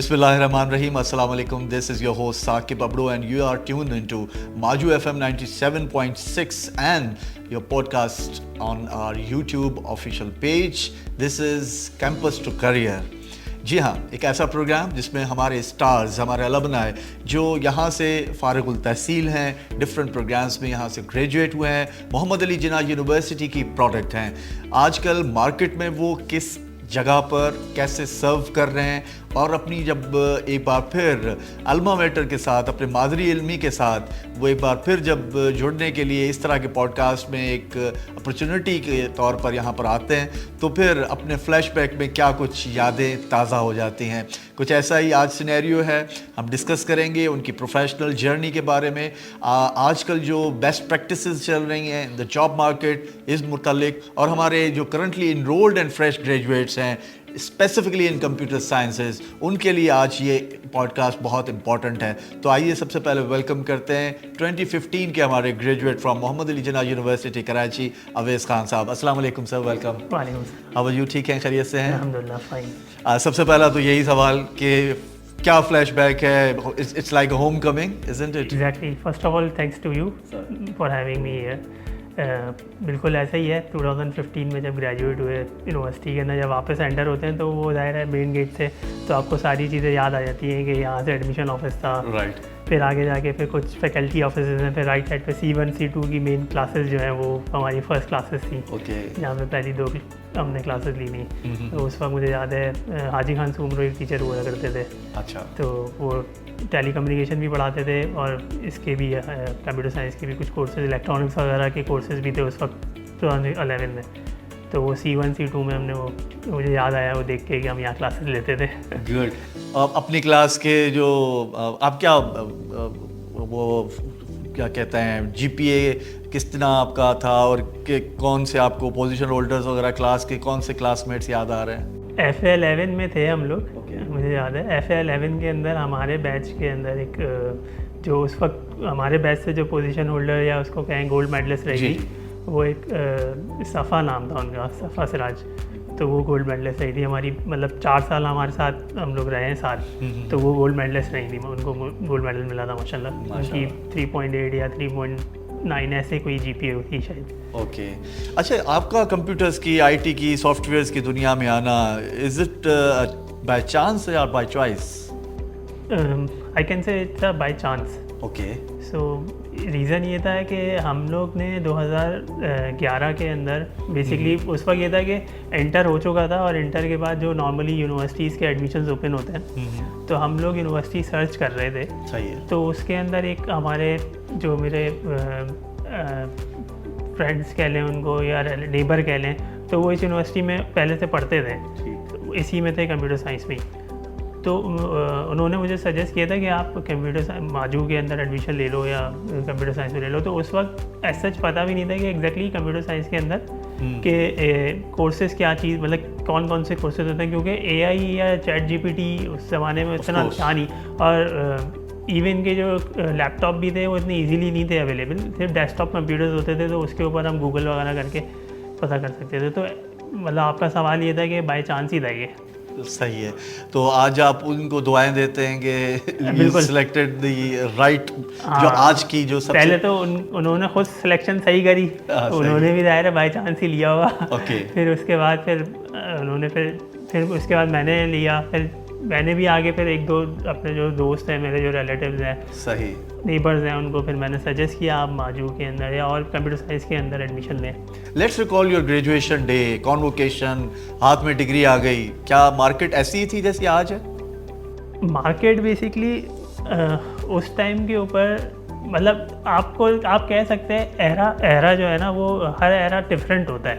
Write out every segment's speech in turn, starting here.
Bismillahirrahmanirrahim. Assalamu alaikum. This is your host Saqib Abdu and you are tuned into Maju FM 97.6 and your podcast on our YouTube official page. This is Campus to Career. जी हाँ, एक ऐसा programme जिसमें हमारे stars, हमारे alumni जो यहाँ से फारिगुल तहसील हैं, डिफरेंट प्रोग्राम्स में यहाँ से ग्रेजुएट हुए हैं, मोहम्मद अली जिन्ना यूनिवर्सिटी की प्रोडक्ट हैं। आजकल मार्केट में वो किस जगह पर कैसे सर्व कर रहे हैं और अपनी जब एक बार फिर अल्मा मेटर के साथ, अपने मादरी इल्मी के साथ वो एक बार फिर जब जुड़ने के लिए इस तरह के पॉडकास्ट में एक अपॉर्चुनिटी के तौर पर यहाँ पर आते हैं तो फिर अपने फ्लैशबैक में क्या कुछ यादें ताज़ा हो जाती हैं। कुछ ऐसा ही आज सिनेरियो है, हम डिस्कस करेंगे उनकी प्रोफेशनल जर्नी के बारे में। आजकल जो बेस्ट प्रैक्टिसेस चल रही हैं द जॉब मार्केट इस मुतल्लिक और हमारे जो currently enrolled and fresh graduates हैं स्पेसिफिकली इन कंप्यूटर साइंसेज, उनके लिए आज ये पॉडकास्ट बहुत इंपॉर्टेंट है। तो आइए सबसे पहले वेलकम करते हैं 2015 के हमारे graduate from Mohammad Ali Jinnah university Karachi, Awais Khan sahab. अस्सलाम वालेकुम सर, वेलकम। वालेकुम। How are you? ठीक हैं, खैरियत से हैं? अल्हम्दुलिल्लाह फाइन। सबसे पहला तो यही सवाल कि क्या फ्लैशबैक है? It's like a homecoming, isn't it? Exactly. First of all thanks to you for having me here. बिल्कुल ऐसा ही है। 2015 में जब ग्रेजुएट हुए यूनिवर्सिटी के अंदर, जब वापस एंटर होते हैं तो वो ज़ाहिर है मेन गेट से तो आपको सारी चीज़ें याद आ जाती हैं कि यहाँ से एडमिशन ऑफिस था, राइट। फिर आगे जाके फिर कुछ फैकल्टी ऑफिस हैं, फिर राइट साइड पे C1 C2 की मेन क्लासेस जो हैं वो हमारी फर्स्ट क्लासेस थी, जहाँ पे पहली 2 हमने क्लासेस ली थी। तो उस वक्त मुझे याद है हाजी खान सुमरो एक टीचर हुआ करते थे। अच्छा। तो वो टेली कम्युनिकेशन भी पढ़ाते थे और इसके भी कंप्यूटर साइंस के भी कुछ कोर्सेज, इलेक्ट्रॉनिक्स वगैरह के कोर्सेज भी थे उस वक्त 2011 में। तो वो C1 C2 में हमने वो मुझे याद आया वो देख के कि हम यहाँ क्लासेस लेते थे। गुड। अपनी क्लास के जो आप क्या वो क्या कहते हैं GPA किस तरह आपका था और कौन से आपको पोजीशन होल्डर्स वगैरह क्लास के कौन से क्लासमेट्स याद आ रहे हैं? FA 11 में थे हम लोग। मुझे याद है FA 11 के अंदर हमारे बैच के अंदर एक जो उस वक्त हमारे बैच से जो पोजीशन होल्डर या उसको कहें गोल्ड मेडलिस्ट रही थी, वो एक सफ़ा नाम था उनका, सफ़ा सिराज। तो वो गोल्ड मेडलिस्ट रही थी हमारी, मतलब 4 साल हमारे साथ हम लोग रहे हैं साथ। तो वो गोल्ड मेडलिस्ट रही थी, उनको गोल्ड मेडल मिला था माशाल्लाह। उनकी 3.8 या 3.9 ऐसे कोई GPA थी शायद। ओके। अच्छा, आपका कंप्यूटर्स की, IT की, सॉफ्टवेयर्स की दुनिया में आना, इज इट बाय चांस या by choice? I can say it's by chance. Okay. So reason ये था कि हम लोग ने 2011 के अंदर बेसिकली उस वक्त ये था कि इंटर हो चुका था और इंटर के बाद जो नॉर्मली यूनिवर्सिटीज़ के एडमिशन्स ओपन होते हैं तो हम लोग यूनिवर्सिटी सर्च कर रहे थे। सही है। तो उसके अंदर एक हमारे जो मेरे फ्रेंड्स कह लें उनको या नेबर कह लें, तो वो इस यूनिवर्सिटी में पहले से पढ़ते थे, तो इसी में थे कंप्यूटर साइंस में। तो उन्होंने मुझे सजेस्ट किया था कि आप कंप्यूटर माजू के अंदर एडमिशन ले लो या कंप्यूटर साइंस में ले लो। तो उस वक्त ऐसा पता भी नहीं था कि एग्जैक्टली कंप्यूटर साइंस के अंदर के कोर्सेज़ क्या चीज़, मतलब कौन कौन से कोर्सेज होते हैं, क्योंकि AI या ChatGPT उस ज़माने में इतना था नहीं और इवन के जो लैपटॉप भी थे वो इतने ईजीली नहीं थे अवेलेबल, सिर्फ डेस्कटॉप कंप्यूटर्स होते थे, तो उसके ऊपर हम गूगल वगैरह करके पता कर सकते थे। तो मतलब आपका सवाल ये था कि बाई चांस ही था ये। सही है। तो आज आप उनको दुआएं देते हैं कि यू सिलेक्टेड द राइट, जो आज की जो सबसे पहले तो उन्होंने खुद सिलेक्शन सही करी, उन्होंने भी जाहिर है बाई चांस ही लिया होगा। फिर उसके बाद फिर उन्होंने फिर उसके बाद मैंने लिया, फिर मैंने भी आगे फिर 1-2 अपने जो दोस्त हैं, मेरे जो रिलेटिव्स हैं, सही नेबर्स हैं, उनको फिर मैंने सजेस्ट किया आप माजू के अंदर या और कंप्यूटर साइंस के अंदर एडमिशन लें। Let's recall your graduation day, convocation, हाथ में डिग्री आ गई, क्या मार्केट ऐसी ही थी जैसी आज है? मार्केट बेसिकली उस टाइम के ऊपर, मतलब आप कह सकते हैं एरा जो है ना, वो हर एरा डिफरेंट होता है,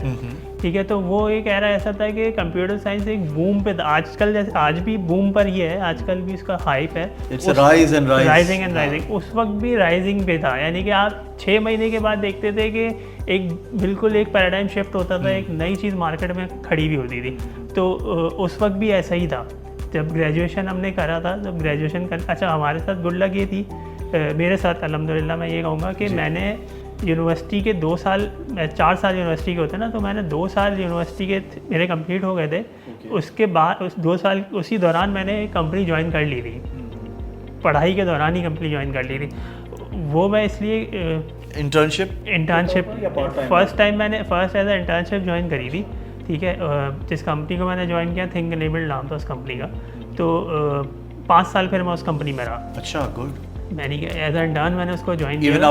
ठीक है। तो वो एक एरा ऐसा था कि कंप्यूटर साइंस एक बूम पे था। आजकल जैसे आज भी बूम पर ही है, आजकल भी उसका हाइप है, राइजिंग एंड राइजिंग। उस वक्त भी राइजिंग पे था, यानी कि आप 6 महीने के बाद देखते थे कि एक बिल्कुल एक पैराडाइम शिफ्ट होता था, एक नई चीज़ मार्केट में खड़ी भी होती थी। तो उस वक्त भी ऐसा ही था जब ग्रेजुएशन हमने करा था। जब ग्रेजुएशन अच्छा, हमारे साथ गुड लक ये थी, मेरे साथ अल्हम्दुलिल्लाह मैं ये कहूँगा कि मैंने यूनिवर्सिटी के 2 साल 4 साल यूनिवर्सिटी के होते हैं ना, तो मैंने 2 साल यूनिवर्सिटी के मेरे कंप्लीट हो गए थे। उसके बाद उस 2 साल उसी दौरान मैंने एक कंपनी ज्वाइन कर ली थी, पढ़ाई के दौरान ही कंपनी ज्वाइन कर ली थी। वो मैं इसलिए इंटर्नशिप फर्स्ट टाइम मैंने फर्स्ट एज इंटर्नशिप ज्वाइन करी थी, ठीक है। जिस कंपनी को मैंने ज्वाइन किया, थिंक एनेबल्ड नाम था उस कंपनी का। तो 5 साल फिर मैं उस कंपनी में रहा। अच्छा, गुड। मैंने एज इंटर्न मैंने उसको ज्वाइन किया। इवन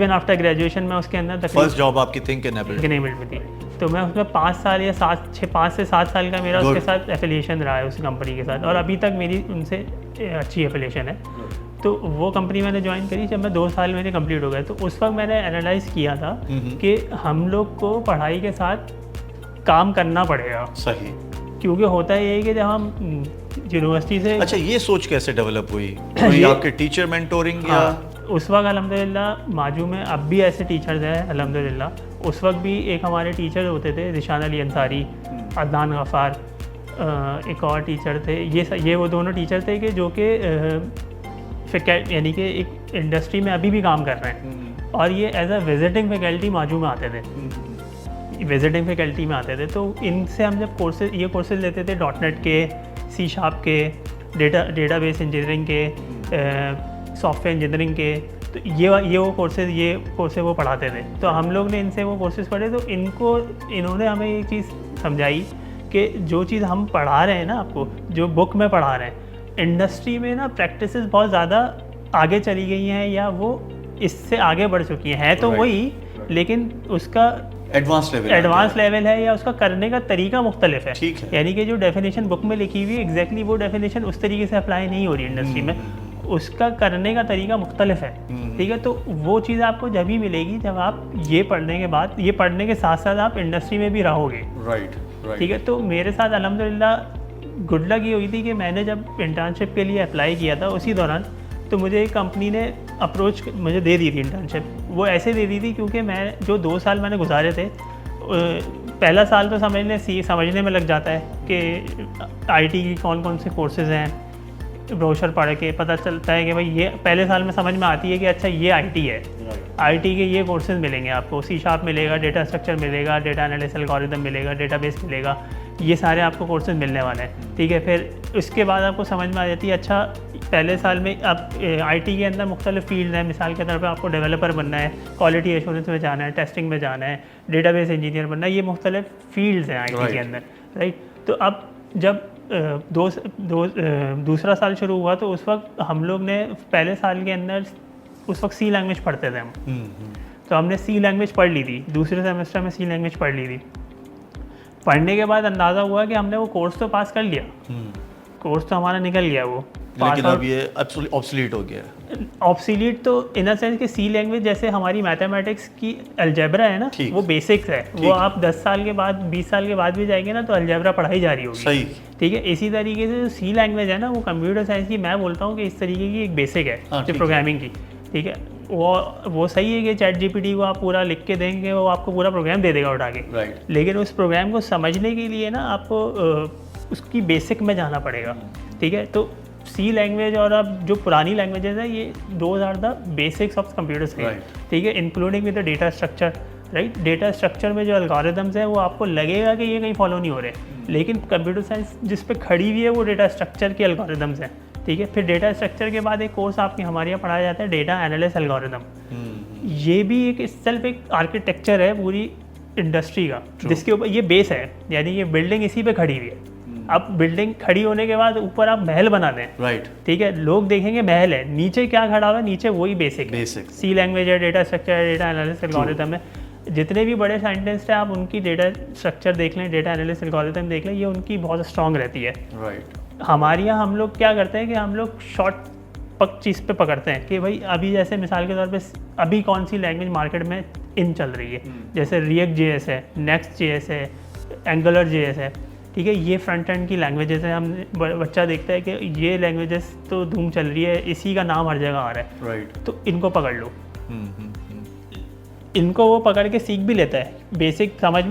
आफ्टर ग्रेजुएशन मैं उसके अंदर फर्स्ट जॉब आपकी थिंक एनेबल्ड में थी। तो मैं उसमें 5 साल या 5 से 7 साल का मेरा उसके साथ एफिलिएशन रहा है, उस कंपनी के साथ, और अभी तक मेरी उनसे अच्छी एफिलिएशन है। तो वो कंपनी मैंने ज्वाइन करी जब मैं 2 साल मेरे कंप्लीट हो गए। तो उस वक्त मैंने एनालाइज किया था कि हम लोग को पढ़ाई के साथ काम करना पड़ेगा। सही। क्योंकि होता ये है कि जब हम यूनिवर्सिटी से अच्छा, ये सोच कैसे डेवलप हुई? कोई आपके टीचर मेंटोरिंग या? उस वक्त अल्हम्दुलिल्लाह माजू में अब भी ऐसे टीचर्स हैं अल्हम्दुलिल्लाह। उस वक्त भी एक हमारे टीचर होते थे, रिशान अली अंसारी, अदनान गफ़ार, एक और टीचर थे। ये वो दोनों टीचर थे कि जो कि यानी कि एक इंडस्ट्री में अभी भी काम कर रहे हैं, और ये एज अ विजिटिंग फैकल्टी माजू में आते थे, विजिटिंग फैकल्टी में आते थे। तो इनसे हम जब कोर्सेज लेते थे .NET के, C# के, डेटाबेस इंजीनियरिंग के, सॉफ्टवेयर इंजीनियरिंग के, तो ये कोर्सेज वो पढ़ाते थे। तो हम लोग ने इनसे वो कोर्सेज पढ़े, तो इन्होंने हमें ये चीज़ समझाई कि जो चीज़ हम पढ़ा रहे हैं ना, आपको जो बुक में पढ़ा रहे हैं, इंडस्ट्री में ना प्रैक्टिसेस बहुत ज़्यादा आगे चली गई हैं, या वो इससे आगे बढ़ चुकी हैं। तो वही, लेकिन उसका एडवांस लेवल है, या उसका करने का तरीका मुख्तलिफ है। यानी कि जो डेफिनेशन बुक में लिखी हुई है एग्जैक्टली वो डेफिनेशन उस तरीके से अप्लाई नहीं हो रही इंडस्ट्री में, उसका करने का तरीका मुख्तलिफ है, ठीक है। तो वो चीज़ आपको जब ही मिलेगी जब आप ये पढ़ने के साथ साथ आप इंडस्ट्री में भी रहोगे, ठीक है। तो मेरे साथ अल्हम्दुलिल्लाह गुड लक ये हुई थी कि मैंने जब इंटर्नशिप के लिए अप्लाई किया था, उसी दौरान तो मुझे एक कंपनी ने अप्रोच मुझे दे दी थी इंटर्नशिप। वो ऐसे दे दी थी क्योंकि मैं जो 2 साल मैंने गुजारे थे, पहला साल तो समझने में लग जाता है कि आईटी की कौन से कोर्सेज़ हैं, ब्रोशर पढ़ के पता चलता है कि भाई ये पहले साल में समझ में आती है कि अच्छा ये आईटी है, आईटी के ये कोर्सेज मिलेंगे आपको, C# मिलेगा, डेटा स्ट्रक्चर मिलेगा, डेटा एनालिसिस एल्गोरिथम मिलेगा, डेटाबेस मिलेगा, ये सारे आपको कोर्सेज मिलने वाले हैं, ठीक है। फिर उसके बाद आपको समझ में आ जाती है अच्छा पहले साल में अब आईटी के अंदर मुख्तलिफ फील्ड हैं। मिसाल के तौर पर आपको डेवलपर बनना है, क्वालिटी एश्योरेंस में जाना है, टेस्टिंग में जाना है, डेटाबेस इंजीनियर बनना है, ये मुख्तलिफ फील्ड्स हैं आईटी के अंदर, राइट। तो अब जब दूसरा साल शुरू हुआ तो उस वक्त हम लोग ने पहले साल के अंदर उस वक्त C लैंग्वेज पढ़ते थे हम, तो हमने C लैंग्वेज पढ़ ली थी, दूसरे सेमेस्टर में C लैंग्वेज पढ़ ली थी। पढ़ने के बाद अंदाज़ा हुआ कि हमने वो कोर्स तो पास कर लिया, कोर्स तो हमारा निकल गया वो, लेकिन अब ये ऑब्सोलीट हो गया। ऑब्सोलीट तो इन अ सेंस कि C लैंग्वेज जैसे हमारी मैथमेटिक्स की अलजेब्रा है ना, वो बेसिक्स है, वो आप 10 साल के बाद 20 साल के बाद भी जाएंगे ना तो अलजेब्रा पढ़ाई जा रही होगी, सही, ठीक है। इसी तरीके से जो C लैंग्वेज है ना, वो कंप्यूटर साइंस की मैं बोलता हूँ कि इस तरीके की एक बेसिक है जो प्रोग्रामिंग की, ठीक है। वो सही है कि ChatGPT को आप पूरा लिख के देंगे, वो आपको पूरा प्रोग्राम दे देगा उठा के, लेकिन उस प्रोग्राम को समझने के लिए ना आपको उसकी बेसिक में जाना पड़ेगा, ठीक है। तो C लैंग्वेज और अब जो पुरानी लैंग्वेजेस है, ये 2000 the basics of computer science, ठीक है, including with the data structure, right. Data structure में जो एल्गोरिथम्स हैं वो आपको लगेगा कि ये कहीं फॉलो नहीं हो रहे, लेकिन कंप्यूटर साइंस जिस पे खड़ी हुई है वो डेटा स्ट्रक्चर के एल्गोरिथम्स हैं, ठीक है। फिर डेटा स्ट्रक्चर के बाद एक कोर्स आपके हमारे यहाँ पढ़ाया जाता है डेटा एनालिसिस एल्गोरिथम। ये भी एक सेल्फ एक आर्किटेक्चर है पूरी इंडस्ट्री का, जिसके ऊपर ये बेस है, यानी ये बिल्डिंग इसी पे खड़ी हुई है। अब बिल्डिंग खड़ी होने के बाद ऊपर आप महल बना दें, राइट, ठीक है, लोग देखेंगे महल है, नीचे क्या खड़ा हुआ है, नीचे वही बेसिक C लैंग्वेज है, डेटा स्ट्रक्चर है, डेटा एनालिसिस एल्गोरिथम है। जितने भी बड़े साइंटिस्ट हैं आप उनकी डेटा स्ट्रक्चर देख लें, डेटा एनालिसिस एल्गोरिथम देख लें, ये उनकी बहुत स्ट्रॉन्ग रहती है, राइट। हमारे यहाँ हम लोग क्या करते हैं कि हम लोग शॉर्ट चीज़ पे पकड़ते हैं कि भाई अभी जैसे मिसाल के तौर पे अभी कौन सी लैंग्वेज मार्केट में इन चल रही है, जैसे React.js है, Next.js है, Angular.js है, ठीक है, ये फ्रंट एंड की लैंग्वेजेस है। हम बच्चा देखता है कि ये लैंग्वेजेस तो धूम चल रही है, इसी का नाम हर जगह आ रहा है, राइट, तो इनको पकड़ लो। इनको वो पकड़ के सीख भी लेता है, बेसिक समझ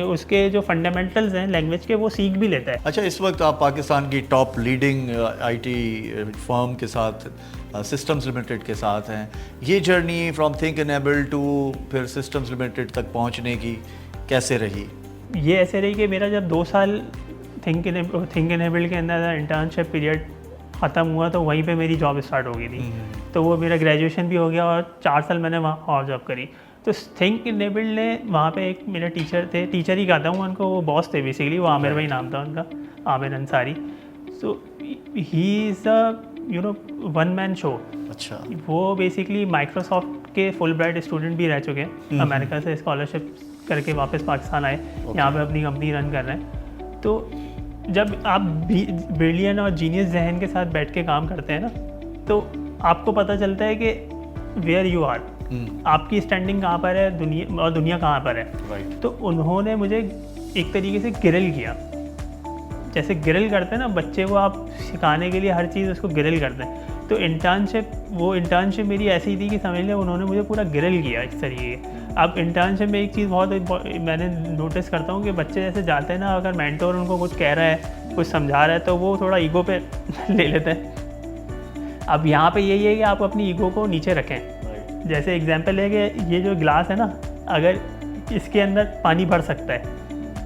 उसके जो फंडामेंटल्स हैं लैंग्वेज के वो सीख भी लेता है। अच्छा, इस वक्त आप पाकिस्तान की टॉप लीडिंग आईटी फर्म के साथ, सिस्टम्स लिमिटेड के साथ हैं। ये journey from think enable to फिर सिस्टम्स लिमिटेड तक पहुंचने की कैसे रही? ये ऐसे रही कि मेरा जब 2 साल थिंक इनेबल के अंदर इंटर्नशिप पीरियड ख़त्म हुआ तो वहीं पे मेरी जॉब स्टार्ट हो गई थी। तो वो मेरा ग्रेजुएशन भी हो गया और 4 साल मैंने वहाँ और जॉब करी। तो थिंक इनेबल्ड ने वहाँ पे एक मेरे टीचर ही कहता हूँ उनको, वो बॉस थे बेसिकली, वो आमिर भाई नाम था उनका, Aamir Ansari. So he is a one man show. अच्छा। वो बेसिकली माइक्रोसॉफ्ट के फुल ब्राइट स्टूडेंट भी रह चुके हैं, अमेरिका से स्कॉलरशिप करके वापस पाकिस्तान आए, यहाँ पे अपनी कंपनी रन कर रहे हैं। तो जब आप ब्रिलियंट और जीनियस जहन के साथ बैठ के काम करते हैं ना, तो आपको पता चलता है कि वेयर यू आर, आपकी स्टैंडिंग कहाँ पर है दुनिया और दुनिया कहाँ पर है। तो उन्होंने मुझे एक तरीके से ग्रिल किया, जैसे ग्रिल करते हैं ना बच्चे को, आप सिखाने के लिए हर चीज़ उसको ग्रिल करते हैं। तो इंटर्नशिप मेरी ऐसी थी कि समझ लें उन्होंने मुझे पूरा ग्रिल किया इस तरीके। अब इंटर्नशिप में एक चीज़ बहुत मैंने नोटिस करता हूँ कि बच्चे जैसे जाते हैं ना, अगर मेंटोर उनको कुछ कह रहा है, कुछ समझा रहा है, तो वो थोड़ा ईगो पे ले लेते हैं। अब यहाँ पे यही है कि आप अपनी ईगो को नीचे रखें। जैसे एग्जांपल है कि ये जो गिलास है ना, अगर इसके अंदर पानी भर सकता है,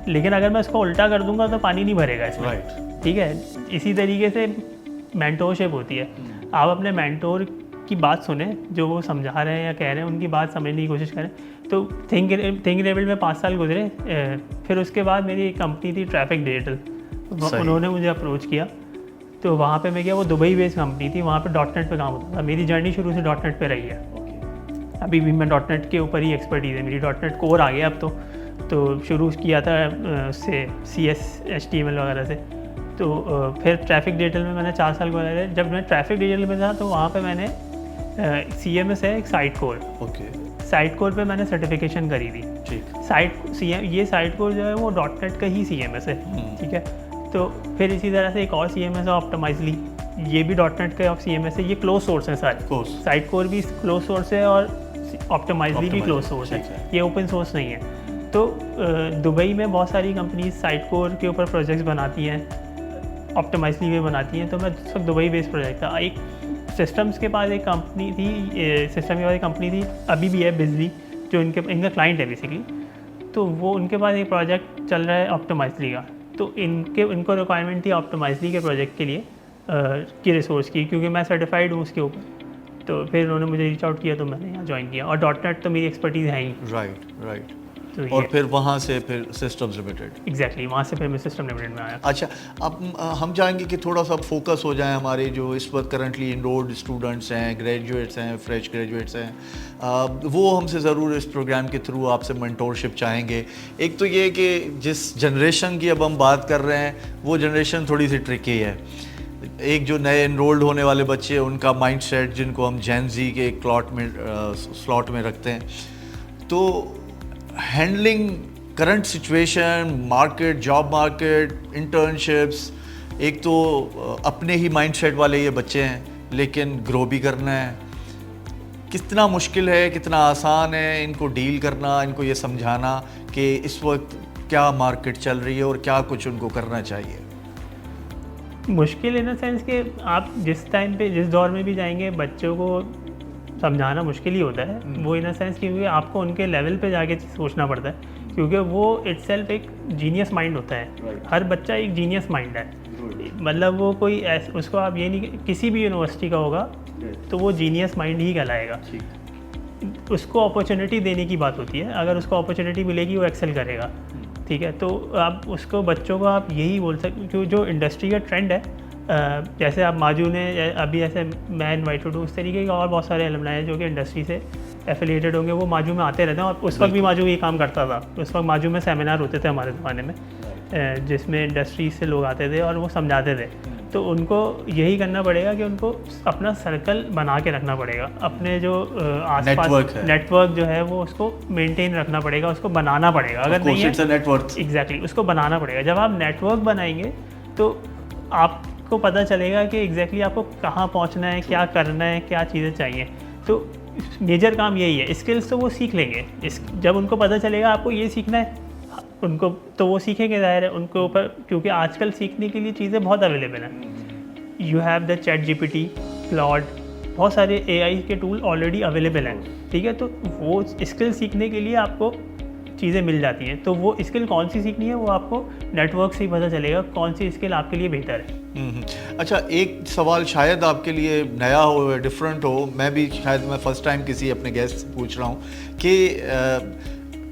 लेकिन अगर मैं इसको उल्टा कर दूंगा तो पानी नहीं भरेगा इसमें। ठीक है, इसी तरीके से मेंटोरशिप होती है। आप अपने मेंटोर की बात सुने, जो वो समझा रहे हैं या कह रहे हैं उनकी बात समझने की कोशिश करें। तो थिंक इनेबल्ड में 5 साल गुजरे। फिर उसके बाद मेरी एक कंपनी थी ट्रैफिक डिजिटल, उन्होंने मुझे अप्रोच किया। तो वहाँ पे मैं गया, वो दुबई बेस्ड कंपनी थी, वहाँ पे .NET पे काम होता था। मेरी जर्नी शुरू से .NEट पे रही है, अभी भी मैं .NEट के ऊपर ही एक्सपर्टीज है मेरी। .NEट कोर आ गया अब तो शुरू किया था उससे CS HTML वगैरह से। तो फिर ट्रैफिक डिजिटल में मैंने 4 साल गुजारे। जब मैं ट्रैफिक डिजिटल में था तो वहाँ पे मैंने CMS है एक साइट कोर, साइट कोर पे मैंने सर्टिफिकेशन करी थी। ये साइट कोर जो है वो .NET का ही CMS है। ठीक है, तो फिर इसी तरह से एक और CMS है ऑप्टिमाइजली, ये भी .NEट का CMS है। ये क्लोज सोर्स है सारे, साइट कोर भी क्लोज सोर्स है और ऑप्टिमाइजली भी क्लोज सोर्स है, ये ओपन सोर्स नहीं है। तो दुबई में बहुत सारी कंपनीज साइट कोर के ऊपर प्रोजेक्ट्स बनाती हैं, ऑप्टिमाइजली भी बनाती हैं। तो मैं उस वक्त दुबई बेस्ड प्रोजेक्ट था। एक सिस्टम्स के पास एक कंपनी थी, सिस्टम के पास एक कंपनी थी, अभी भी है, बिजली, जो इनका क्लाइंट है बेसिकली। तो वो उनके पास एक प्रोजेक्ट चल रहा है ऑप्टिमाइजली का। तो इनको रिक्वायरमेंट थी ऑप्टिमाइजली के प्रोजेक्ट के लिए की रिसोर्स की, क्योंकि मैं सर्टिफाइड हूँ उसके ऊपर। तो फिर उन्होंने मुझे रीच आउट किया, तो मैंने यहाँ ज्वाइन किया। और .NET तो मेरी एक्सपर्टीज़ है ही। राइट। तो और फिर वहाँ से फिर सिस्टम्स लिमिटेड। एग्जैक्टली, वहाँ से फिर मैं सिस्टम लिमिटेड में आया। अच्छा, अब हम चाहेंगे कि थोड़ा सा फोकस हो जाए हमारे जो इस वक्त करंटली इनरोल्ड स्टूडेंट्स हैं, ग्रेजुएट्स हैं, फ्रेश ग्रेजुएट्स हैं, वो हमसे ज़रूर इस प्रोग्राम के थ्रू आपसे मेंटोरशिप चाहेंगे। एक तो ये कि जिस जनरेशन की अब हम बात कर रहे हैं, वो जनरेशन थोड़ी सी ट्रिकी है। एक जो नए इनरोल्ड होने वाले बच्चे, उनका माइंडसेट जिनको हम जेन ज़ी के एक स्लॉट में रखते हैं, तो handling current situation, market, job market, internships, एक तो अपने ही माइंडसेट वाले ये बच्चे हैं, लेकिन ग्रो भी करना है। कितना मुश्किल है, कितना आसान है इनको डील करना, इनको ये समझाना कि इस वक्त क्या मार्केट चल रही है और क्या कुछ उनको करना चाहिए? मुश्किल इन द सेंस कि आप जिस टाइम पे जिस दौर में भी जाएंगे, बच्चों को समझाना मुश्किल ही होता है। वो इन द सेंस क्योंकि आपको उनके लेवल पे जाके सोचना पड़ता है, क्योंकि वो इटसेल्फ एक जीनियस माइंड होता है। हर बच्चा एक जीनियस माइंड है, मतलब वो कोई उसको आप ये नहीं, किसी भी यूनिवर्सिटी का होगा तो वो जीनियस माइंड ही कहलाएगा। उसको अपॉर्चुनिटी देने की बात होती है, अगर उसको अपॉर्चुनिटी मिलेगी वो एक्सेल करेगा। ठीक है, तो आप उसको बच्चों को आप यही बोल सकते, क्योंकि जो इंडस्ट्री का ट्रेंड है, जैसे आप माजू ने अभी ऐसे मैं इन्वाइटेड हूँ, उस तरीके के और बहुत सारे एलुमनाई हैं जो कि इंडस्ट्री से एफिलिएटेड होंगे, वो माजू में आते रहते हैं। और उस वक्त भी माजू ये काम करता था। उस वक्त माजू में सेमिनार होते थे हमारे ज़माने में, जिसमें इंडस्ट्री से लोग आते थे और वो समझाते थे। तो उनको यही करना पड़ेगा कि उनको अपना सर्कल बना के रखना पड़ेगा, अपने जो आसपास नेटवर्क जो है वो उसको मेंटेन रखना पड़ेगा, उसको बनाना पड़ेगा। अगर नहीं है एग्जैक्टली उसको बनाना पड़ेगा। जब आप नेटवर्क बनाएंगे तो आपको पता चलेगा कि एग्जैक्टली आपको कहाँ पहुँचना है, क्या करना है, क्या चीज़ें चाहिए। तो मेजर काम यही है। स्किल्स तो वो सीख लेंगे, जब उनको पता चलेगा आपको ये सीखना है उनको, तो वो सीखेंगे, ज़ाहिर है उनको ऊपर, क्योंकि आजकल सीखने के लिए चीज़ें बहुत अवेलेबल हैं। You have the ChatGPT, Claude, बहुत सारे AI के टूल ऑलरेडी अवेलेबल हैं, ठीक है। तो वो स्किल सीखने के लिए आपको चीज़ें मिल जाती हैं। तो वो स्किल कौन सी सीखनी है वो आपको नेटवर्क से ही पता चलेगा कौन सी स्किल आपके लिए बेहतर है। अच्छा, एक सवाल शायद आपके लिए नया हो, डिफरेंट हो, मैं भी शायद मैं फर्स्ट टाइम किसी अपने गेस्ट से पूछ रहा हूँ कि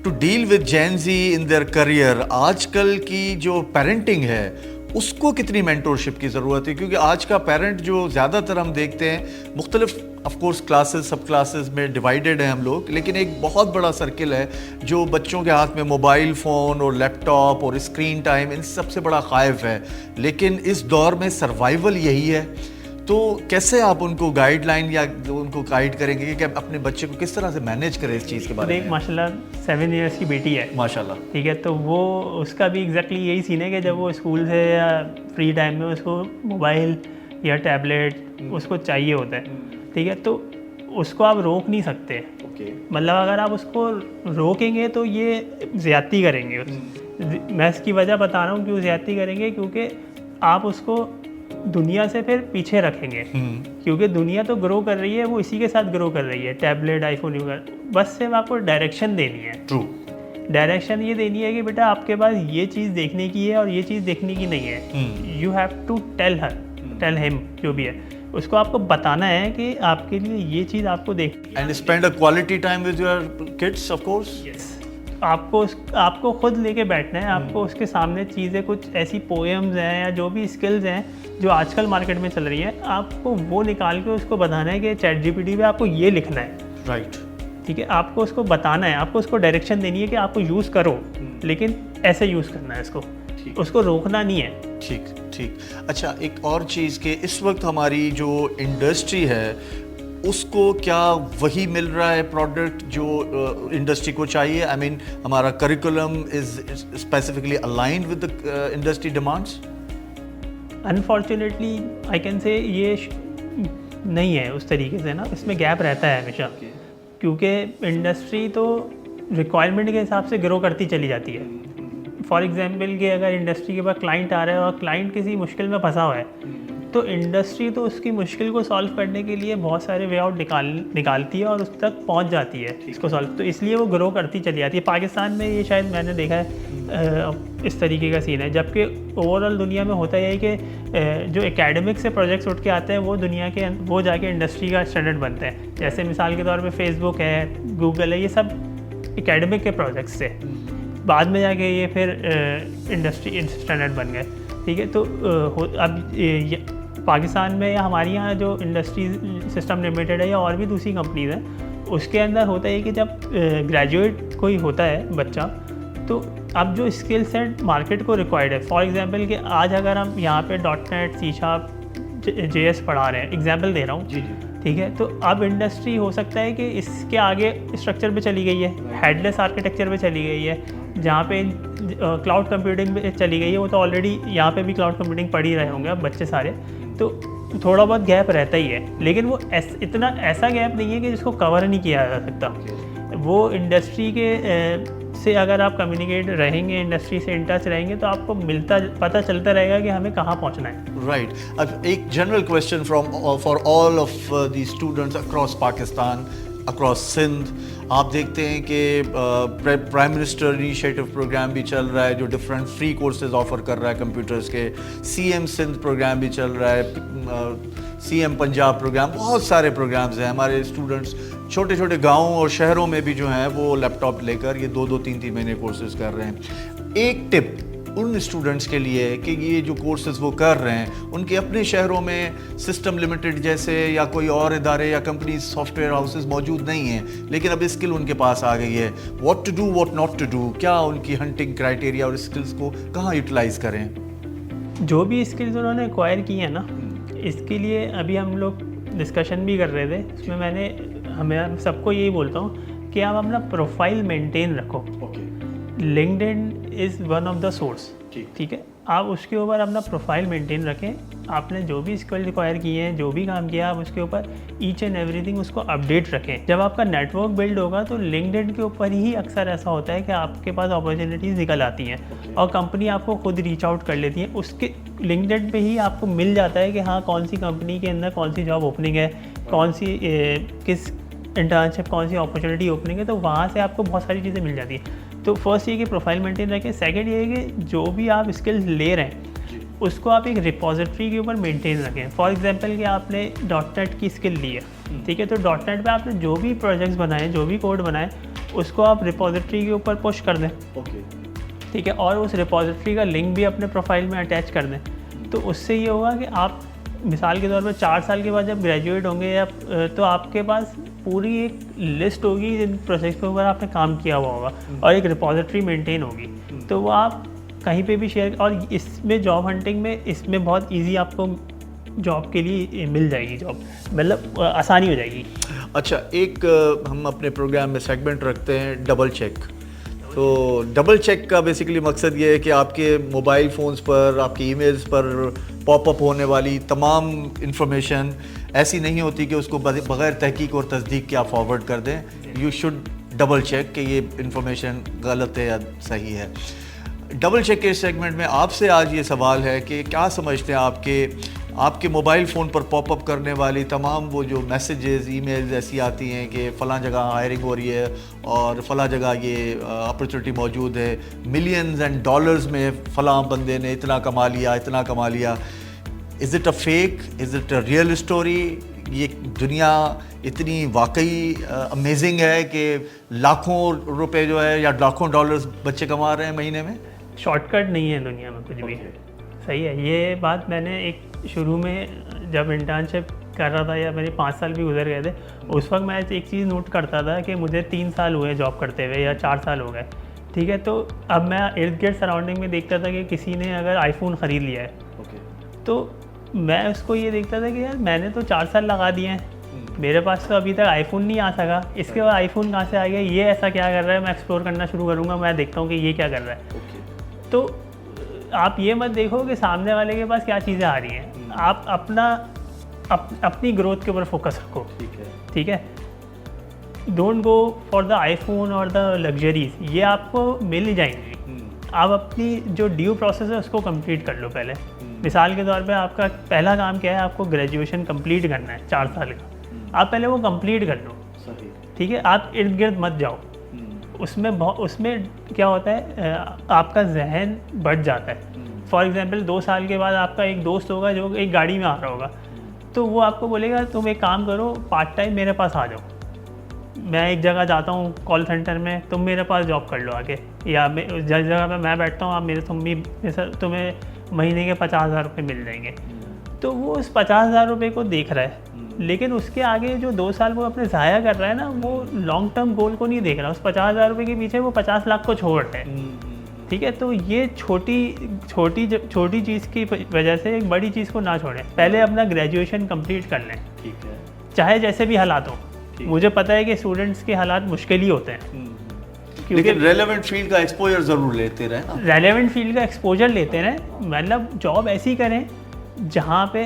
to deal with Gen Z in their career, आजकल की जो पेरेंटिंग है उसको कितनी मेंटोरशिप की ज़रूरत है? क्योंकि आज का पेरेंट जो ज़्यादातर हम देखते हैं, मुख्तलिफ ऑफकोर्स क्लासेस सब क्लासेस में डिवाइडेड हैं हम लोग, लेकिन एक बहुत बड़ा सर्किल है जो बच्चों के हाथ में मोबाइल फ़ोन और लैपटॉप और स्क्रीन टाइम इन सबसे बड़ा ख़ाइफ है। लेकिन इस दौर में सर्वाइवल यही है, तो कैसे आप उनको गाइडलाइन या उनको गाइड करेंगे कि अपने बच्चे को किस तरह से मैनेज करें इस चीज़ के बारे में? एक माशाल्लाह 7 इयर्स की बेटी है, माशाल्लाह, ठीक है। तो वो उसका भी एग्जैक्टली यही सीन है कि जब वो स्कूल से या फ्री टाइम में उसको मोबाइल या टैबलेट उसको चाहिए होता है, ठीक है। तो उसको आप रोक नहीं सकते, मतलब अगर आप उसको रोकेंगे तो ये ज़्यादती करेंगे। मैं इसकी वजह बता रहा हूँ क्यों ज़्यादती करेंगे, क्योंकि आप उसको दुनिया से फिर पीछे रखेंगे, क्योंकि दुनिया तो ग्रो कर रही है, वो इसी के साथ ग्रो कर रही है, टैबलेट, आईफोन, बस सिर्फ आपको डायरेक्शन देनी है। ट्रू, डायरेक्शन ये देनी है कि बेटा आपके पास ये चीज़ देखने की है और ये चीज़ देखने की नहीं है। You have to tell him, जो भी है उसको आपको बताना है कि आपके लिए ये चीज़ आपको देखनी है। And spend a quality time with your kids, of course. आपको खुद लेके बैठना है, आपको उसके सामने चीज़ें, कुछ ऐसी पोएम्स हैं या जो भी स्किल्स हैं जो आजकल मार्केट में चल रही है, आपको वो निकाल के उसको बताना है कि ChatGPT पे आपको ये लिखना है, राइट, ठीक है। आपको उसको बताना है, आपको उसको डायरेक्शन देनी है कि आपको यूज़ करो, लेकिन ऐसे यूज़ करना है इसको, उसको रोकना नहीं है। ठीक ठीक। अच्छा, एक और चीज़ कि इस वक्त हमारी जो इंडस्ट्री है उसको क्या वही मिल रहा है प्रोडक्ट जो इंडस्ट्री को चाहिए? आई मीन हमारा curriculum is specifically aligned with the industry demands? Unfortunately I can say ये नहीं है उस तरीके से ना, इसमें गैप रहता है हमेशा, क्योंकि इंडस्ट्री तो रिक्वायरमेंट के हिसाब से ग्रो करती चली जाती है। फॉर एग्जांपल कि अगर इंडस्ट्री के पास क्लाइंट आ रहा है और क्लाइंट किसी मुश्किल में फंसा हुआ है, तो इंडस्ट्री तो उसकी मुश्किल को सॉल्व करने के लिए बहुत सारे वे आउट निकालती है और उस तक पहुंच जाती है इसको सॉल्व, तो इसलिए वो ग्रो करती चली जाती है। पाकिस्तान में ये शायद मैंने देखा है इस तरीके का सीन है, जबकि ओवरऑल दुनिया में होता है कि जो एकेडमिक से प्रोजेक्ट्स उठ के आते हैं वो दुनिया के वो जाके इंडस्ट्री का स्टैंडर्ड बनते हैं। जैसे मिसाल के तौर पे फेसबुक है, गूगल है, ये सब एकेडमिक के प्रोजेक्ट्स थे, बाद में जाके ये फिर इंडस्ट्री स्टैंडर्ड बन गए, ठीक है। तो अब पाकिस्तान में या हमारे यहाँ जो इंडस्ट्री सिस्टम लिमिटेड है या और भी दूसरी कंपनीज हैं, उसके अंदर होता है कि जब ग्रेजुएट कोई होता है बच्चा, तो अब जो स्किल सेट मार्केट को रिक्वायर्ड है, फॉर एग्जांपल कि आज अगर हम यहाँ पे .NET, C# JS पढ़ा रहे हैं, एग्जांपल दे रहा हूँ, ठीक है। तो अब इंडस्ट्री हो सकता है कि इसके आगे स्ट्रक्चर पे चली गई है, हेडलेस आर्किटेक्चर पे चली गई है, जहाँ पे क्लाउड कंप्यूटिंग पे चली गई है। वो तो ऑलरेडी यहाँ पे भी क्लाउड कंप्यूटिंग पढ़ ही रहे होंगे अब बच्चे सारे, तो थोड़ा बहुत गैप रहता ही है, लेकिन वो इतना ऐसा गैप नहीं है कि जिसको कवर नहीं किया जा सकता। वो इंडस्ट्री के से अगर आप कम्युनिकेट रहेंगे, इंडस्ट्री से इन टच रहेंगे, तो आपको पता चलता रहेगा कि हमें कहाँ पहुँचना है। राइट। अब एक general question for all of the students across Pakistan, across Sindh, आप देखते हैं कि प्राइम मिनिस्टर इनिशिएटिव प्रोग्राम भी चल रहा है जो डिफरेंट फ्री कोर्सेज ऑफर कर रहा है कंप्यूटर्स के, CM सिंध प्रोग्राम भी चल रहा है, CM पंजाब प्रोग्राम, बहुत सारे प्रोग्राम्स हैं। हमारे स्टूडेंट्स छोटे छोटे गाँव और शहरों में भी जो हैं वो लैपटॉप लेकर ये 2-2, 3-3 महीने कोर्सेज कर रहे हैं। एक टिप उन स्टूडेंट्स के लिए कि ये जो कोर्सेज वो कर रहे हैं उनके अपने शहरों में सिस्टम लिमिटेड जैसे या कोई और इदारे या कंपनी सॉफ्टवेयर हाउसेस मौजूद नहीं हैं, लेकिन अब स्किल उनके पास आ गई है, what to do what not to do, क्या उनकी हंटिंग क्राइटेरिया और स्किल्स को कहाँ यूटिलाइज करें? जो भी स्किल्स उन्होंने एक्वायर की है ना, इसके लिए अभी हम लोग डिस्कशन भी कर रहे थे, इसमें हमें सबको यही बोलता हूँ कि आप अपना प्रोफाइल मेंटेन रखो। LinkedIn is one of the source, ठीक है। आप उसके ऊपर अपना प्रोफाइल मेंटेन रखें। आपने जो भी स्किल रिक्वायर किए हैं, जो भी काम किया, आप उसके ऊपर ईच एंड एवरीथिंग उसको अपडेट रखें। जब आपका नेटवर्क बिल्ड होगा तो लिंक्डइन के ऊपर ही अक्सर ऐसा होता है कि आपके पास अपॉर्चुनिटीज़ निकल आती हैं और कंपनी आपको खुद रीच आउट कर लेती है। उसके लिंक्डइन पे ही आपको मिल जाता है कि हाँ कौन सी कंपनी के अंदर कौन सी जॉब ओपनिंग है, कौन सी किस इंटर्नशिप, कौन सी अपॉर्चुनिटी ओपनिंग है, तो वहाँ से आपको बहुत सारी चीज़ें मिल जाती हैं। तो फर्स्ट ये कि प्रोफाइल मेंटेन रखें। सेकंड ये है कि जो भी आप स्किल्स ले रहे हैं उसको आप एक रिपोजिटरी के ऊपर मेंटेन रखें। फॉर एग्जांपल कि आपने .NET की स्किल ली है, ठीक है, तो .NEट पे आपने जो भी प्रोजेक्ट्स बनाए, जो भी कोड बनाए, उसको आप रिपोजिटरी के ऊपर पुश कर दें, ठीक है, और उस रिपोजिटरी का लिंक भी अपने प्रोफाइल में अटैच कर दें। तो उससे ये होगा कि आप मिसाल के तौर पर 4 साल के बाद जब ग्रेजुएट होंगे या तो आपके पास पूरी एक लिस्ट होगी जिन प्रोजेक्ट के ऊपर आपने काम किया हुआ होगा और एक रिपोजिटरी मेंटेन होगी, तो वो आप कहीं पे भी शेयर। और इसमें जॉब हंटिंग में इसमें बहुत इजी आपको जॉब के लिए मिल जाएगी, जॉब मतलब आसानी हो जाएगी। अच्छा, एक हम अपने प्रोग्राम में सेगमेंट रखते हैं डबल चेक। तो डबल चेक का बेसिकली मकसद ये है कि आपके मोबाइल फ़ोन्स पर, आपके ईमेल्स पर पॉपअप होने वाली तमाम इंफॉर्मेशन ऐसी नहीं होती कि उसको बग़ैर तहकीक और तस्दीक के आप फॉरवर्ड कर दें। यू शुड डबल चेक कि ये इंफॉर्मेशन गलत है या सही है। डबल चेक के सेगमेंट में आपसे आज ये सवाल है कि क्या समझते हैं आपके मोबाइल फ़ोन पर पॉपअप करने वाली तमाम वो जो मैसेजेस, ईमेल्स ऐसी आती हैं कि फ़लाँ जगह हायरिंग हो रही है और फ़लाँ जगह ये अपॉर्चुनिटी मौजूद है, मिलियंस एंड डॉलर्स में फ़लाँ बंदे ने इतना कमा लिया, is it a fake, is it a real story? ये दुनिया इतनी वाकई अमेजिंग है कि लाखों रुपए जो है या लाखों डॉलर्स बच्चे कमा रहे हैं महीने में? शॉर्टकट नहीं है दुनिया में कुछ भी। सही है, ये बात मैंने एक शुरू में जब इंटर्नशिप कर रहा था या मेरे 5 साल भी गुजर गए थे, उस वक्त मैं एक चीज़ नोट करता था कि मुझे 3 साल हुए जॉब करते हुए या 4 साल हो गए, ठीक है, तो अब मैं इर्द गिर्द सराउंडिंग में देखता था कि किसी ने अगर आईफोन ख़रीद लिया है, तो मैं उसको ये देखता था कि यार मैंने तो 4 साल लगा दिए हैं, मेरे पास तो अभी तक आईफोन नहीं आ सका, इसके बाद आईफोन कहाँ से आ गया, ये ऐसा क्या कर रहा है, मैं एक्सप्लोर करना शुरू करूँगा, मैं देखता हूँ कि ये क्या कर रहा है। तो आप ये मत देखो कि सामने वाले के पास क्या चीज़ें आ रही हैं, आप अपनी ग्रोथ के ऊपर फोकस रखो, ठीक है। Don't go for the iPhone और द लग्जरीज, ये आपको मिल ही जाएंगी। आप अपनी जो ड्यू प्रोसेस है उसको कंप्लीट कर लो पहले। मिसाल के तौर पे आपका पहला काम क्या है, आपको ग्रेजुएशन कंप्लीट करना है 4 साल का, आप पहले वो कंप्लीट कर लो, ठीक है, आप इर्द गिर्द मत जाओ। उसमें क्या होता है, आपका जहन बढ़ जाता है। फॉर एग्जांपल 2 साल के बाद आपका एक दोस्त होगा जो एक गाड़ी में आ रहा होगा, तो वो आपको बोलेगा तुम एक काम करो, पार्ट टाइम मेरे पास आ जाओ, मैं एक जगह जाता हूँ कॉल सेंटर में, तुम मेरे पास जॉब कर लो आके, या जिस जगह पे मैं बैठता हूँ आप तुम्हें महीने के 50,000 रुपये मिल जाएंगे। तो वो उस 50,000 रुपये को देख रहा है, लेकिन उसके आगे जो 2 साल वो अपने ज़ाया कर रहा है ना, वो लॉन्ग टर्म गोल को नहीं देख रहा, उस 50,000 रुपये के पीछे वो 50 लाख को छोड़ रहा है, ठीक है। तो ये छोटी चीज़ की वजह से एक बड़ी चीज़ को ना छोड़ें, पहले अपना ग्रेजुएशन कंप्लीट कर लें, ठीक है, चाहे जैसे भी हालात हो। मुझे पता है कि स्टूडेंट्स के हालात मुश्किल ही होते हैं, लेकिन रेलेवेंट फील्ड का एक्सपोजर ज़रूर लेते रहें ना। रेलेवेंट फील्ड का एक्सपोजर लेते रहें, मतलब जॉब ऐसी करें जहाँ आप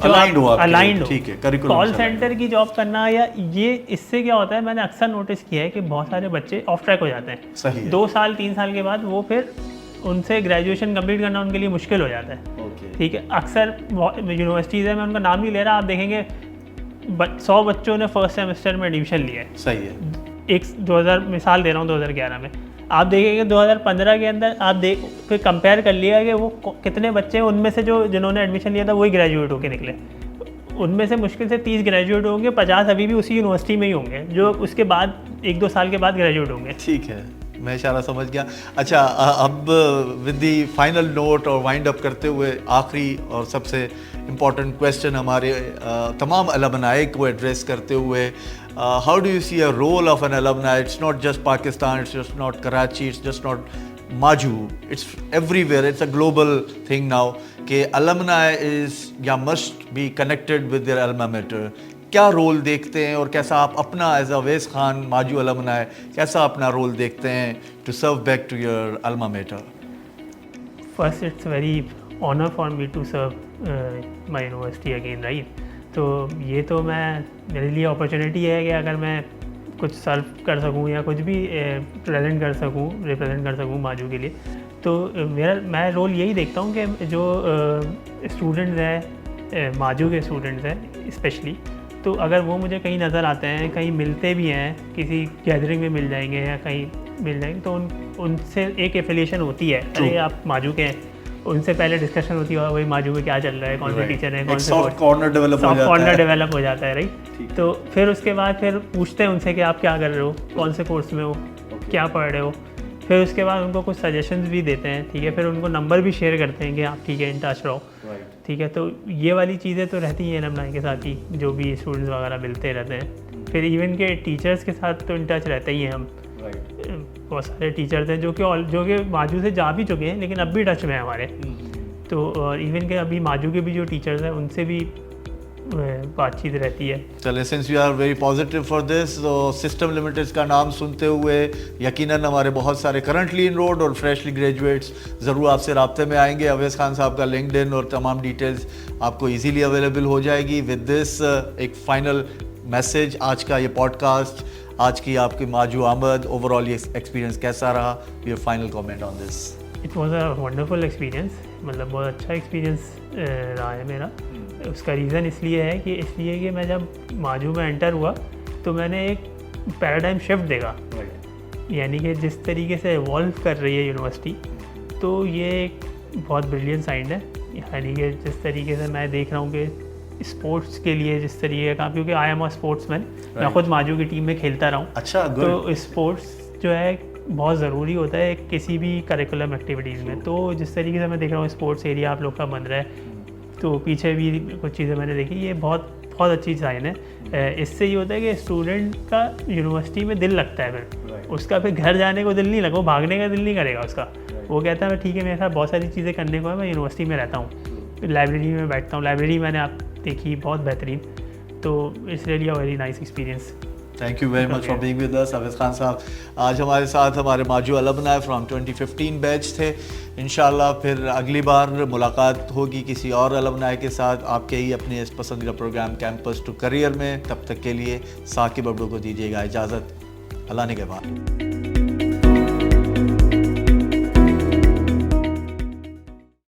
अलाइंड हो, ठीक है। कॉल सेंटर की जॉब करना या ये, इससे क्या होता है, मैंने अक्सर नोटिस किया है कि बहुत सारे बच्चे ऑफ ट्रैक हो जाते हैं। सही है। 2 साल 3 साल के बाद वो फिर उनसे ग्रेजुएशन कंप्लीट करना उनके लिए मुश्किल हो जाता है, ठीक है। अक्सर यूनिवर्सिटीज़ है, मैं उनका नाम नहीं ले रहा, आप देखेंगे 100 बच्चों ने फर्स्ट सेमेस्टर में एडमिशन लिया है। सही है। एक 2000 मिसाल दे रहा हूँ, 2011 में आप देखेंगे 2015 के अंदर आप फिर कंपेयर कर लिया कि वो कितने बच्चे हैं, उनमें से जिन्होंने एडमिशन लिया था वही ग्रेजुएट होके निकले, उनमें से मुश्किल से 30 ग्रेजुएट होंगे, 50 अभी भी उसी यूनिवर्सिटी में ही होंगे जो उसके बाद 1-2 साल के बाद ग्रेजुएट होंगे। ठीक है, मैं इशारा समझ गया। अच्छा, अब विद दी फाइनल नोट और वाइंड अप करते हुए आखिरी और सबसे इम्पॉर्टेंट क्वेश्चन हमारे तमाम अलमनाई को एड्रेस करते हुए, how do you see a role of an alumni? It's not just Pakistan, it's just not Karachi, it's just not Maju, it's everywhere, it's a global thing now कि alumni is या must be connected with their alma mater। क्या role देखते हैं और कैसा आप अपना as Awais Khan MAJU alumni कैसा अपना रोल देखते हैं to serve back to your alma mater? first it's very honor for me to serve my university again, right? तो ये तो मैं मेरे लिए अपॉर्चुनिटी है कि अगर मैं कुछ सर्व कर सकूँ या कुछ भी प्रेजेंट कर सकूँ, रिप्रेजेंट कर सकूँ माजू के लिए, तो मैं रोल यही देखता हूँ कि जो स्टूडेंट्स हैं, माजू के स्टूडेंट्स हैं स्पेशली, तो अगर वो मुझे कहीं नज़र आते हैं, कहीं मिलते भी हैं, किसी गैदरिंग में मिल जाएंगे या कहीं मिल जाएंगे, तो उनसे एक एफिलिएशन होती है, अरे आप माजू के हैं, उनसे पहले डिस्कशन होती है वही माजू में क्या चल रहा है, कौन से टीचर हैं, कौन से सॉफ्ट कॉर्नर डेवलप हो जाता है, राइट? तो फिर उसके बाद फिर पूछते हैं उनसे कि आप क्या कर रहे हो, कौन से कोर्स में हो, क्या पढ़ रहे हो, फिर उसके बाद उनको कुछ सजेशंस भी देते हैं, ठीक है, फिर उनको नंबर भी शेयर करते हैं कि आप ठीक है इन टच रहो, ठीक है। तो ये वाली चीज़ें तो रहती हैं एलुमनाई के साथ ही, जो भी स्टूडेंट्स वगैरह मिलते रहते हैं। फिर इवन के टीचर्स के साथ तो इन टच रहते ही हैं हम, बहुत सारे टीचर्स हैं जो कि माजू से जा भी चुके हैं लेकिन अब भी टच में हैं हमारे। तो और इवन के अभी माजू के भी जो टीचर्स हैं उनसे भी बातचीत रहती है। चले, since we are very positive for this, तो सिस्टम लिमिटेड्स का नाम सुनते हुए यकीनन हमारे बहुत सारे करंटली इनरोल्ड और फ्रेशली ग्रेजुएट्स ज़रूर आपसे राब्ते में आएंगे। अवैस खान साहब का लिंक्डइन और तमाम डिटेल्स आपको इजीली अवेलेबल हो जाएगी। विद दिस एक फाइनल मैसेज, आज का ये पॉडकास्ट, आज की आपकी माजू आमद, ओवरऑल ये एक्सपीरियंस कैसा रहा? Your final comment on this. It was a wonderful experience, मतलब बहुत अच्छा एक्सपीरियंस रहा है मेरा। उसका रीज़न इसलिए कि मैं जब माजू में एंटर हुआ तो मैंने एक पैराडाइम शिफ्ट देखा, यानी कि जिस तरीके से इवॉल्व कर रही है यूनिवर्सिटी, तो ये एक बहुत ब्रिलियंट साइन है। यानी कि जिस तरीके से मैं देख रहा हूँ कि स्पोर्ट्स के लिए जिस तरीके का, क्योंकि आई एम अ स्पोर्ट्समैन, मैं खुद माजू की टीम में खेलता रहा हूँ। अच्छा, तो स्पोर्ट्स जो है बहुत ज़रूरी होता है किसी भी करिकुलम एक्टिविटीज़ में। तो जिस तरीके से मैं देख रहा हूँ स्पोर्ट्स एरिया आप लोग का बन रहा है, तो पीछे भी कुछ चीज़ें मैंने देखी, ये बहुत बहुत अच्छी साइन है। इससे ये होता है कि स्टूडेंट का यूनिवर्सिटी में दिल लगता है, फिर उसका फिर घर जाने को दिल नहीं लगा, वो भागने का दिल नहीं करेगा उसका। वो कहता है ठीक है मेरे साथ बहुत सारी चीज़ें करने को है, मैं यूनिवर्सिटी में रहता हूँ, लाइब्रेरी में बैठता हूँ। लाइब्रेरी मैंने आप देखी बहुत बेहतरीन, तो it's really a very nice experience. Thank you very much for being with us. Awais Khan साहब आज हमारे साथ, हमारे माजू अलुमनाई फ्रॉम 2015 बैच थे। इंशाल्लाह फिर अगली बार मुलाकात होगी किसी और अलुमनाई के साथ आपके ही अपने इस पसंदीदा प्रोग्राम कैंपस टू करियर में। तब तक के लिए साकिब अब्दू को दीजिएगा इजाज़त। अल्लाह ने के बाद।